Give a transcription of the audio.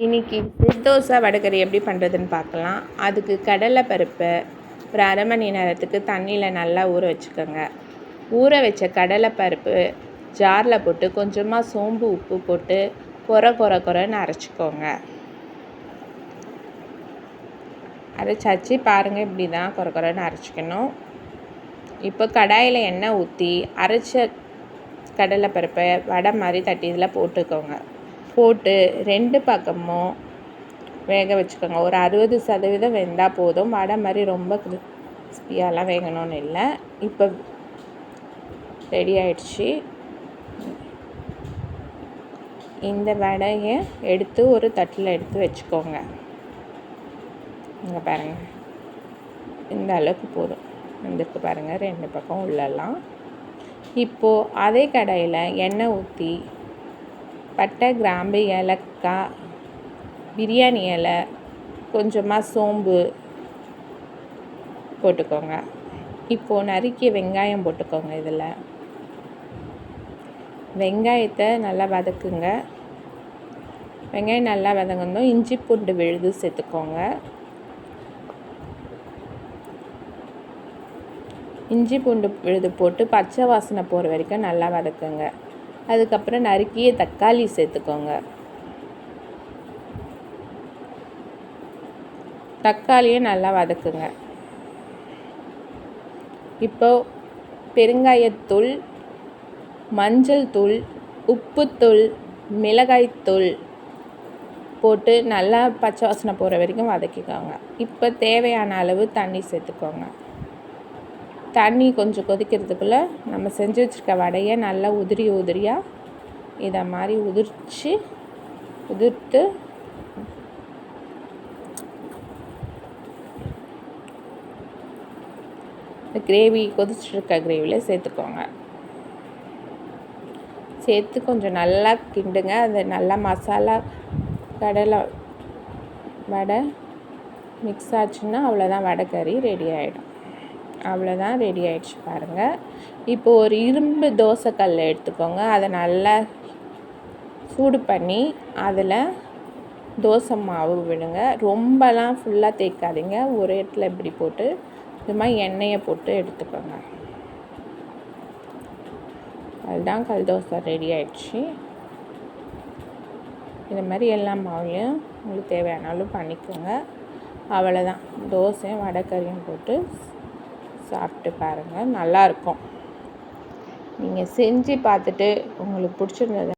இன்றைக்கி தோசை வடைக்கறி எப்படி பண்ணுறதுன்னு பார்க்கலாம். அதுக்கு கடலை பருப்பை ஒரு அரை மணி நேரத்துக்கு தண்ணியில் நல்லா ஊற வச்சுக்கோங்க. ஊற வச்ச கடலை பருப்பு ஜாரில் போட்டு கொஞ்சமாக சோம்பு உப்பு போட்டு கொரன்னு அரைச்சிக்கோங்க. அரைச்சாச்சு பாருங்கள், இப்படி தான் கொரன்னு அரைச்சிக்கணும். இப்போ கடாயில் எண்ணெய் ஊற்றி அரைச்ச கடலை பருப்பை வடை மாதிரி தட்டி இதில் போட்டுக்கோங்க. போட்டு 2 பக்கமும் வேக வச்சுக்கோங்க. ஒரு 60% வெந்தால் போதும். வடை மாதிரி ரொம்ப கிறிஸ்பியாலாம் வேகணும்னு இல்லை. இப்போ ரெடி ஆயிடுச்சு. இந்த வடையை எடுத்து ஒரு தட்டில் எடுத்து வச்சுக்கோங்க. இங்கே பாருங்கள், இந்த அளவுக்கு போதும். வந்துருக்கு பாருங்கள் 2 பக்கம் உள்ளலாம். இப்போது அதே கடாயில் எண்ணெய் ஊற்றி பட்டை, கிராம்பு, ஏலக்காய், பிரியாணி இலை, கொஞ்சமாக சோம்பு போட்டுக்கோங்க. இப்போது நறுக்கிய வெங்காயம் போட்டுக்கோங்க. இதில் வெங்காயத்தை நல்லா வதக்குங்க. வெங்காயம் நல்லா வதங்கணும். இஞ்சி பூண்டு விழுது சேர்த்துக்கோங்க. இஞ்சி பூண்டு விழுது போட்டு பச்சை வாசனை போகிற வரைக்கும் நல்லா வதக்குங்க. அதுக்கப்புறம் நறுக்கிய தக்காளி சேர்த்துக்கோங்க. தக்காளியை நல்லா வதக்குங்க. இப்போ பெருங்காயத்தூள், மஞ்சள் தூள், உப்புத்தூள், மிளகாய்த்தூள் போட்டு நல்லா பச்சை வாசனை போகிற வரைக்கும் வதக்கிக்கோங்க. இப்போ தேவையான அளவு தண்ணி சேர்த்துக்கோங்க. தண்ணி கொஞ்சம் கொதிக்கிறதுக்குள்ளே நம்ம செஞ்சு வச்சுருக்க வடையை நல்லா உதிரியாக இதை மாதிரி உதிர்த்து கிரேவி கொதிச்சுருக்க கிரேவியில் சேர்த்துக்கோங்க. சேர்த்து கொஞ்சம் நல்லா கிண்டுங்க. அது நல்லா மசாலா கடலை வடை மிக்ஸ் ஆச்சுன்னா அவ்வளோதான், வடைக்கறி ரெடி ஆகிடும். அவ்வளோதான், ரெடி ஆகிடுச்சு பாருங்கள். இப்போ ஒரு இரும்பு தோசைக்கல் எடுத்துக்கோங்க. அதை நல்லா சூடு பண்ணி அதில் தோசை மாவு விடுங்க. ரொம்பலாம் ஃபுல்லாக தேய்க்காதீங்க. ஒரு இடத்துல இப்படி போட்டு இது மாதிரி எண்ணெயை போட்டு எடுத்துக்கோங்க. அதுதான் கல் தோசை ரெடி ஆகிடுச்சு. இது மாதிரி எல்லா மாவுலையும் உங்களுக்கு தேவையான அளவு பண்ணிக்கோங்க. அவ்வளோதான், தோசையும் வடைக்கறியும் போட்டு சாப்பிட்டு பாருங்கள், நல்லாயிருக்கும். நீங்கள் செஞ்சு பார்த்துட்டு உங்களுக்கு பிடிச்சிருந்தது